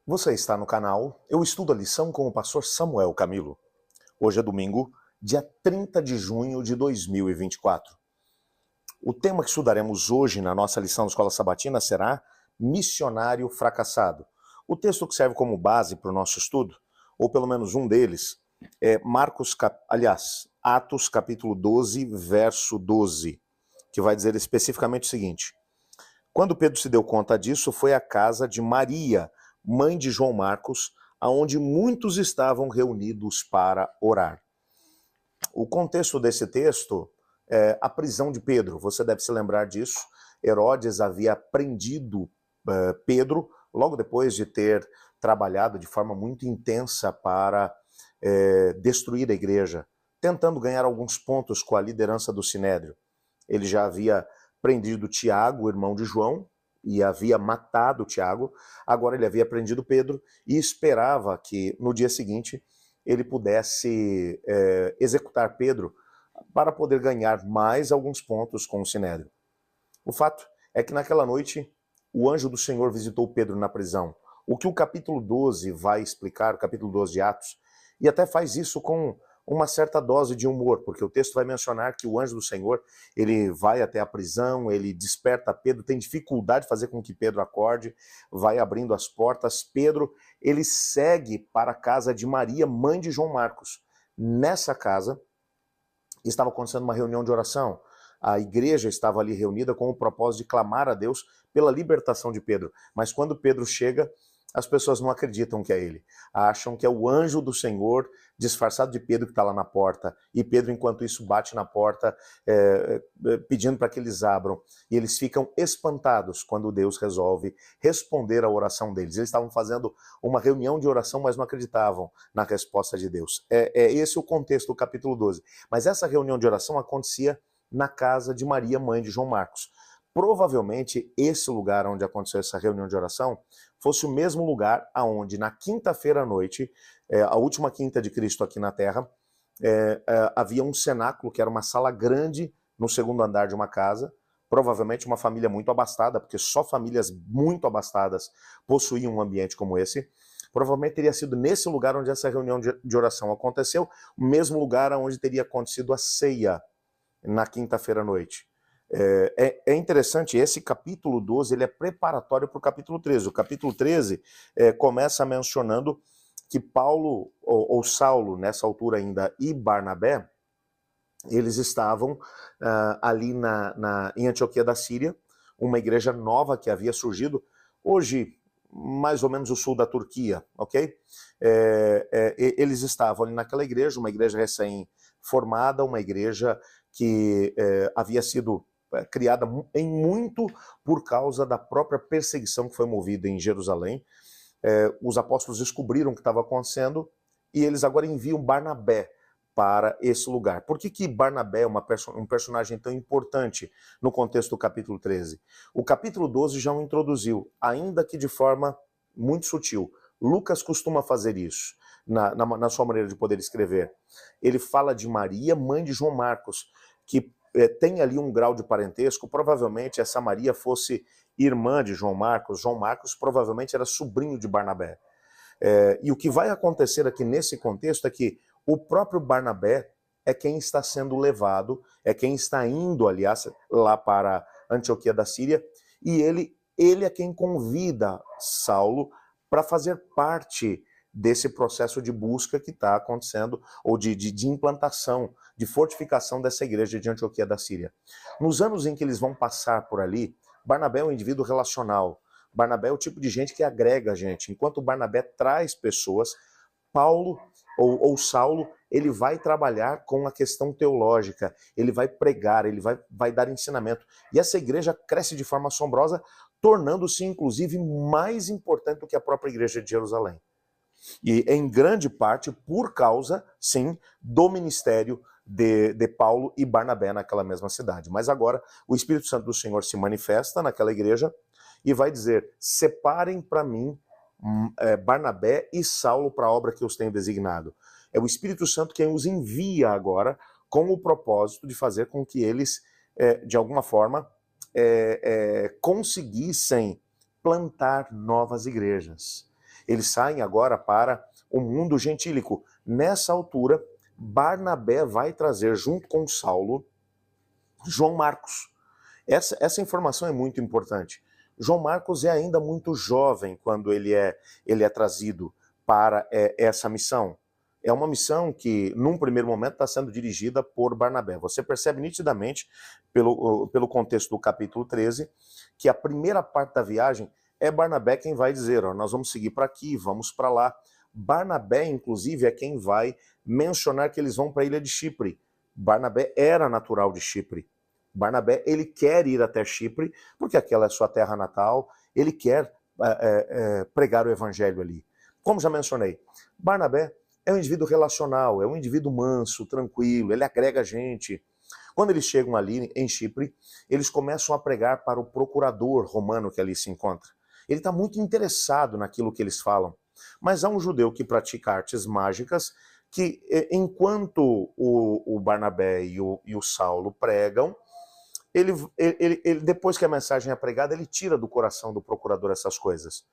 Você está no canal Eu Estudo a Lição com o pastor Samuel Camilo. Hoje é domingo, dia 30 de junho de 2024. O tema que estudaremos hoje na nossa lição da Escola Sabatina será Missionário Fracassado. O texto que serve como base para o nosso estudo, ou pelo menos um deles, é Atos capítulo 12, verso 12, que vai dizer especificamente o seguinte: quando Pedro se deu conta disso, foi à casa de Maria, mãe de João Marcos, aonde muitos estavam reunidos para orar. O contexto desse texto é a prisão de Pedro. Você deve se lembrar disso. Herodes havia prendido Pedro logo depois de ter trabalhado de forma muito intensa para destruir a igreja, tentando ganhar alguns pontos com a liderança do Sinédrio. Ele já havia prendido Tiago, irmão de João, e havia matado Tiago. Agora ele havia prendido Pedro e esperava que no dia seguinte ele pudesse executar Pedro para poder ganhar mais alguns pontos com o Sinédrio. O fato é que naquela noite o anjo do Senhor visitou Pedro na prisão. O que o capítulo 12 vai explicar, o capítulo 12 de Atos, e até faz isso com uma certa dose de humor, porque o texto vai mencionar que o anjo do Senhor, ele vai até a prisão, ele desperta Pedro, tem dificuldade de fazer com que Pedro acorde, vai abrindo as portas. Pedro, ele segue para a casa de Maria, mãe de João Marcos. Nessa casa estava acontecendo uma reunião de oração. A igreja estava ali reunida com o propósito de clamar a Deus pela libertação de Pedro. Mas quando Pedro chega, as pessoas não acreditam que é ele. Acham que é o anjo do Senhor disfarçado de Pedro que está lá na porta. E Pedro, enquanto isso, bate na porta pedindo para que eles abram. E eles ficam espantados quando Deus resolve responder à oração deles. Eles estavam fazendo uma reunião de oração, mas não acreditavam na resposta de Deus. É esse o contexto do capítulo 12. Mas essa reunião de oração acontecia na casa de Maria, mãe de João Marcos. Provavelmente esse lugar onde aconteceu essa reunião de oração fosse o mesmo lugar aonde na quinta-feira à noite, a última quinta de Cristo aqui na Terra, havia um cenáculo, que era uma sala grande no segundo andar de uma casa, provavelmente uma família muito abastada, porque só famílias muito abastadas possuíam um ambiente como esse. Provavelmente teria sido nesse lugar onde essa reunião de oração aconteceu, o mesmo lugar onde teria acontecido a ceia na quinta-feira à noite. É interessante, esse capítulo 12 ele é preparatório para o capítulo 13. O capítulo 13 começa mencionando que Paulo, ou Saulo, nessa altura ainda, e Barnabé, eles estavam ali em Antioquia da Síria, uma igreja nova que havia surgido, hoje mais ou menos o sul da Turquia, ok? Eles estavam ali naquela igreja, uma igreja recém-formada, uma igreja que havia sido criada em muito por causa da própria perseguição que foi movida em Jerusalém. Os apóstolos descobriram o que estava acontecendo e eles agora enviam Barnabé para esse lugar. Por que Barnabé é um personagem tão importante no contexto do capítulo 13? O capítulo 12 já o introduziu, ainda que de forma muito sutil. Lucas costuma fazer isso na sua maneira de poder escrever. Ele fala de Maria, mãe de João Marcos, que tem ali um grau de parentesco. Provavelmente essa Maria fosse irmã de João Marcos. João Marcos provavelmente era sobrinho de Barnabé. E o que vai acontecer aqui nesse contexto é que o próprio Barnabé é quem está sendo levado, é quem está indo, aliás, lá para Antioquia da Síria, e ele é quem convida Saulo para fazer parte desse processo de busca que está acontecendo, ou de implantação, de fortificação dessa igreja de Antioquia da Síria. Nos anos em que eles vão passar por ali, Barnabé é um indivíduo relacional. Barnabé é o tipo de gente que agrega a gente. Enquanto Barnabé traz pessoas, Paulo ou Saulo, ele vai trabalhar com a questão teológica, ele vai pregar, ele vai dar ensinamento. E essa igreja cresce de forma assombrosa, tornando-se inclusive mais importante do que a própria igreja de Jerusalém. E em grande parte por causa, sim, do ministério de Paulo e Barnabé naquela mesma cidade. Mas agora o Espírito Santo do Senhor se manifesta naquela igreja e vai dizer: separem para mim Barnabé e Saulo para a obra que eu os tenho designado. É o Espírito Santo quem os envia agora com o propósito de fazer com que eles, de alguma forma, conseguissem plantar novas igrejas. Eles saem agora para o mundo gentílico. Nessa altura, Barnabé vai trazer junto com Saulo João Marcos. Essa informação é muito importante. João Marcos é ainda muito jovem quando ele é trazido para essa missão. É uma missão que, num primeiro momento, está sendo dirigida por Barnabé. Você percebe nitidamente, pelo contexto do capítulo 13, que a primeira parte da viagem é Barnabé quem vai dizer, ó, nós vamos seguir para aqui, vamos para lá. Barnabé, inclusive, é quem vai mencionar que eles vão para a ilha de Chipre. Barnabé era natural de Chipre. Barnabé, ele quer ir até Chipre, porque aquela é sua terra natal, ele quer pregar o evangelho ali. Como já mencionei, Barnabé é um indivíduo relacional, é um indivíduo manso, tranquilo, ele agrega gente. Quando eles chegam ali em Chipre, eles começam a pregar para o procurador romano que ali se encontra. Ele está muito interessado naquilo que eles falam. Mas há um judeu que pratica artes mágicas que, enquanto o Barnabé e o Saulo pregam, ele, depois que a mensagem é pregada, ele tira do coração do procurador essas coisas.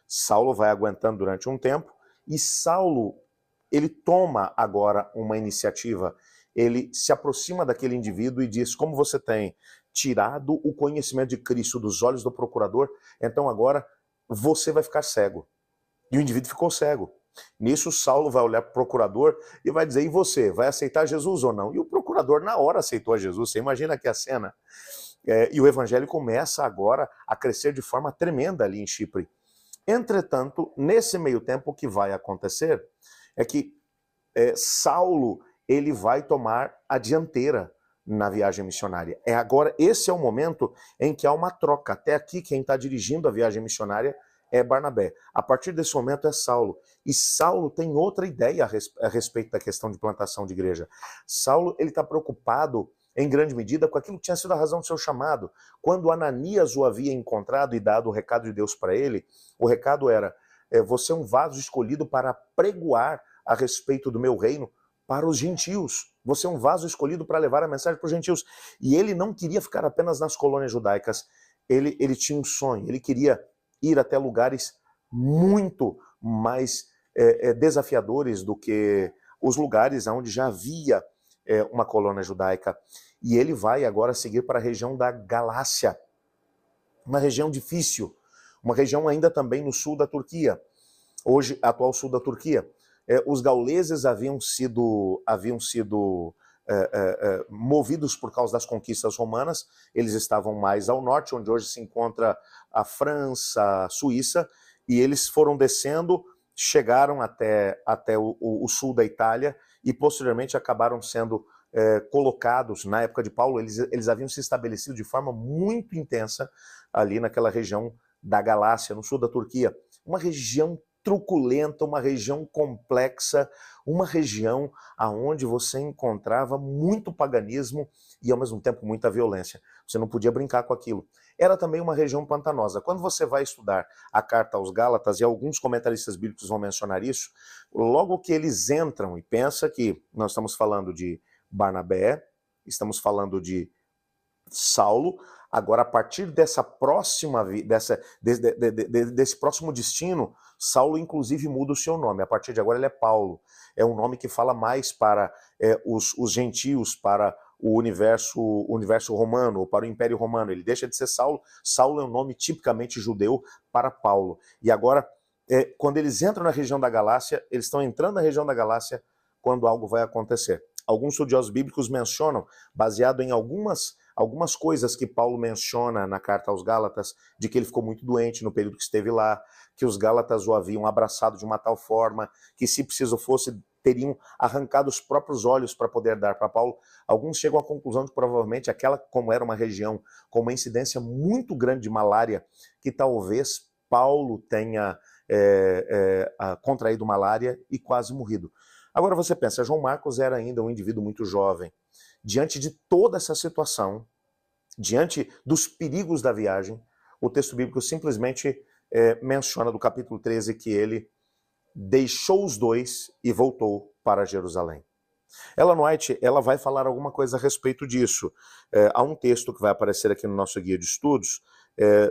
Saulo vai aguentando durante um tempo e Saulo, ele toma agora uma iniciativa, ele se aproxima daquele indivíduo e diz, como você tem tirado o conhecimento de Cristo dos olhos do procurador, então agora você vai ficar cego. E o indivíduo ficou cego. Nisso, Saulo vai olhar para o procurador e vai dizer, e você, vai aceitar Jesus ou não? E o procurador na hora aceitou a Jesus, você imagina que a cena. E o evangelho começa agora a crescer de forma tremenda ali em Chipre. Entretanto, nesse meio tempo, o que vai acontecer é que Saulo, ele vai tomar a dianteira na viagem missionária. Agora, esse é o momento em que há uma troca. Até aqui, quem está dirigindo a viagem missionária é Barnabé. A partir desse momento é Saulo. E Saulo tem outra ideia a respeito da questão de plantação de igreja. Saulo, ele está preocupado, em grande medida, com aquilo que tinha sido a razão do seu chamado. Quando Ananias o havia encontrado e dado o recado de Deus para ele, o recado era, você é um vaso escolhido para pregoar a respeito do meu reino para os gentios. Você é um vaso escolhido para levar a mensagem para os gentios. E ele não queria ficar apenas nas colônias judaicas. Ele tinha um sonho, ele queria ir até lugares muito mais desafiadores do que os lugares onde já havia uma colônia judaica. E ele vai agora seguir para a região da Galácia, uma região difícil, uma região ainda também no sul da Turquia, hoje atual sul da Turquia. Os gauleses haviam sido movidos por causa das conquistas romanas, eles estavam mais ao norte, onde hoje se encontra a França, a Suíça, e eles foram descendo, chegaram até o sul da Itália e posteriormente acabaram sendo colocados, na época de Paulo, eles haviam se estabelecido de forma muito intensa ali naquela região da Galácia, no sul da Turquia, uma região truculenta, uma região complexa, uma região aonde você encontrava muito paganismo e ao mesmo tempo muita violência. Você não podia brincar com aquilo. Era também uma região pantanosa. Quando você vai estudar a carta aos Gálatas, e alguns comentaristas bíblicos vão mencionar isso, logo que eles entram e pensa que nós estamos falando de Barnabé, estamos falando de Saulo, agora a partir desse próximo destino, Saulo inclusive muda o seu nome, a partir de agora ele é Paulo, é um nome que fala mais para os gentios, para o universo romano, ou para o Império Romano, ele deixa de ser Saulo, Saulo é um nome tipicamente judeu para Paulo, e agora quando eles entram na região da Galácia, eles estão entrando na região da Galácia quando algo vai acontecer. Alguns estudiosos bíblicos mencionam, baseado em algumas coisas que Paulo menciona na carta aos Gálatas, de que ele ficou muito doente no período que esteve lá, que os Gálatas o haviam abraçado de uma tal forma, que se preciso fosse, teriam arrancado os próprios olhos para poder dar para Paulo. Alguns chegam à conclusão de que provavelmente aquela, como era uma região com uma incidência muito grande de malária, que talvez Paulo tenha contraído malária e quase morrido. Agora você pensa, João Marcos era ainda um indivíduo muito jovem. Diante de toda essa situação, diante dos perigos da viagem, o texto bíblico simplesmente menciona do capítulo 13 que ele deixou os dois e voltou para Jerusalém. Ellen White, ela vai falar alguma coisa a respeito disso. Há um texto que vai aparecer aqui no nosso guia de estudos,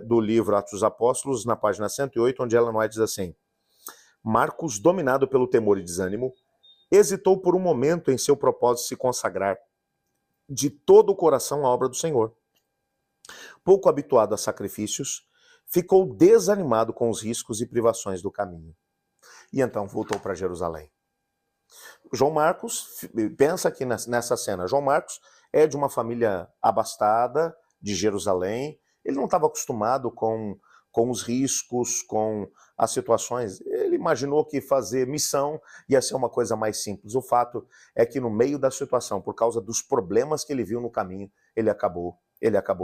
do livro Atos dos Apóstolos, na página 108, onde Ellen White diz assim: Marcos, dominado pelo temor e desânimo, hesitou por um momento em seu propósito de se consagrar de todo o coração à obra do Senhor. Pouco habituado a sacrifícios, ficou desanimado com os riscos e privações do caminho. E então voltou para Jerusalém. João Marcos, pensa aqui nessa cena, João Marcos é de uma família abastada de Jerusalém, ele não estava acostumado com os riscos, com as situações, ele imaginou que fazer missão ia ser uma coisa mais simples. O fato é que no meio da situação, por causa dos problemas que ele viu no caminho, ele acabou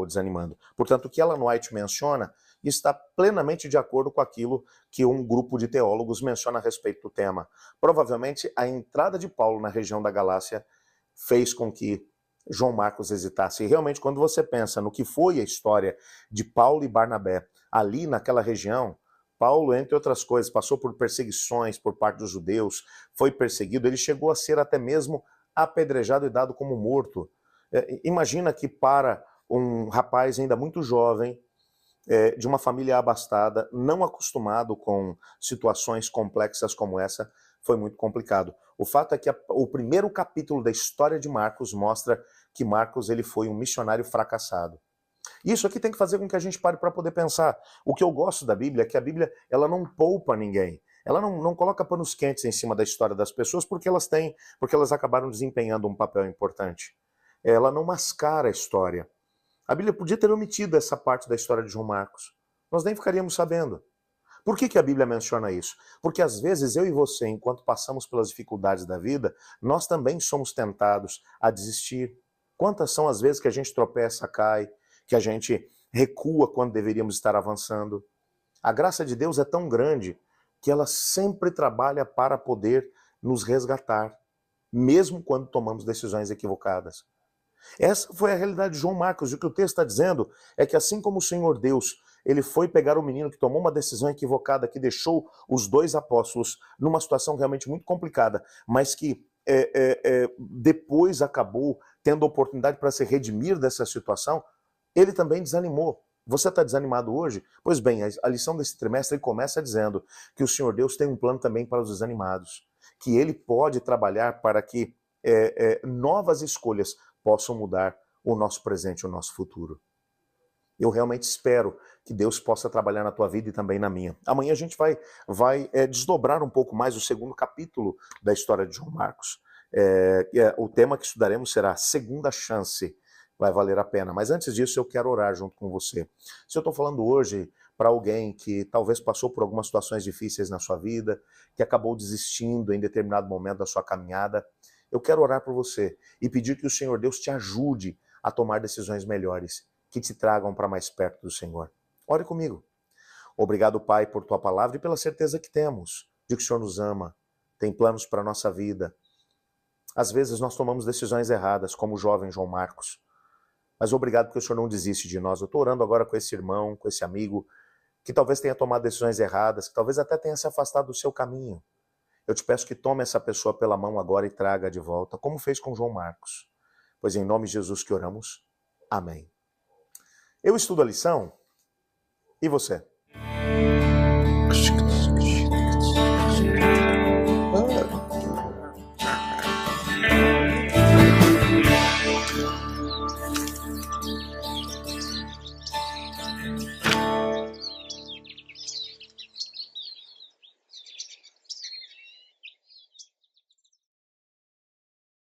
desanimando. Portanto, o que Ellen White menciona está plenamente de acordo com aquilo que um grupo de teólogos menciona a respeito do tema. Provavelmente, a entrada de Paulo na região da Galácia fez com que João Marcos hesitasse. E realmente, quando você pensa no que foi a história de Paulo e Barnabé ali naquela região, Paulo, entre outras coisas, passou por perseguições por parte dos judeus, foi perseguido, ele chegou a ser até mesmo apedrejado e dado como morto. Imagina que para um rapaz ainda muito jovem, de uma família abastada, não acostumado com situações complexas como essa, foi muito complicado. O fato é que o primeiro capítulo da história de Marcos mostra que Marcos ele foi um missionário fracassado. Isso aqui tem que fazer com que a gente pare para poder pensar. O que eu gosto da Bíblia é que a Bíblia ela não poupa ninguém. Ela não coloca panos quentes em cima da história das pessoas porque elas acabaram desempenhando um papel importante. Ela não mascara a história. A Bíblia podia ter omitido essa parte da história de João Marcos. Nós nem ficaríamos sabendo. Por que a Bíblia menciona isso? Porque às vezes eu e você, enquanto passamos pelas dificuldades da vida, nós também somos tentados a desistir. Quantas são as vezes que a gente tropeça, cai, que a gente recua quando deveríamos estar avançando? A graça de Deus é tão grande que ela sempre trabalha para poder nos resgatar, mesmo quando tomamos decisões equivocadas. Essa foi a realidade de João Marcos. E o que o texto está dizendo é que assim como o Senhor Deus, ele foi pegar o menino que tomou uma decisão equivocada, que deixou os dois apóstolos numa situação realmente muito complicada, mas que depois acabou tendo oportunidade para se redimir dessa situação, ele também desanimou. Você está desanimado hoje? Pois bem, a lição desse trimestre ele começa dizendo que o Senhor Deus tem um plano também para os desanimados, que ele pode trabalhar para que novas escolhas possam mudar o nosso presente e o nosso futuro. Eu realmente espero que Deus possa trabalhar na tua vida e também na minha. Amanhã a gente vai desdobrar um pouco mais o segundo capítulo da história de João Marcos. O tema que estudaremos será Segunda Chance. Vai valer a pena. Mas antes disso eu quero orar junto com você. Se eu estou falando hoje para alguém que talvez passou por algumas situações difíceis na sua vida, que acabou desistindo em determinado momento da sua caminhada, eu quero orar por você e pedir que o Senhor Deus te ajude a tomar decisões melhores, que te tragam para mais perto do Senhor. Ore comigo. Obrigado, Pai, por tua palavra e pela certeza que temos de que o Senhor nos ama, tem planos para a nossa vida. Às vezes nós tomamos decisões erradas, como o jovem João Marcos. Mas obrigado porque o Senhor não desiste de nós. Eu estou orando agora com esse irmão, com esse amigo, que talvez tenha tomado decisões erradas, que talvez até tenha se afastado do seu caminho. Eu te peço que tome essa pessoa pela mão agora e traga de volta, como fez com João Marcos. Pois em nome de Jesus que oramos. Amém. Eu estudo a lição. E você?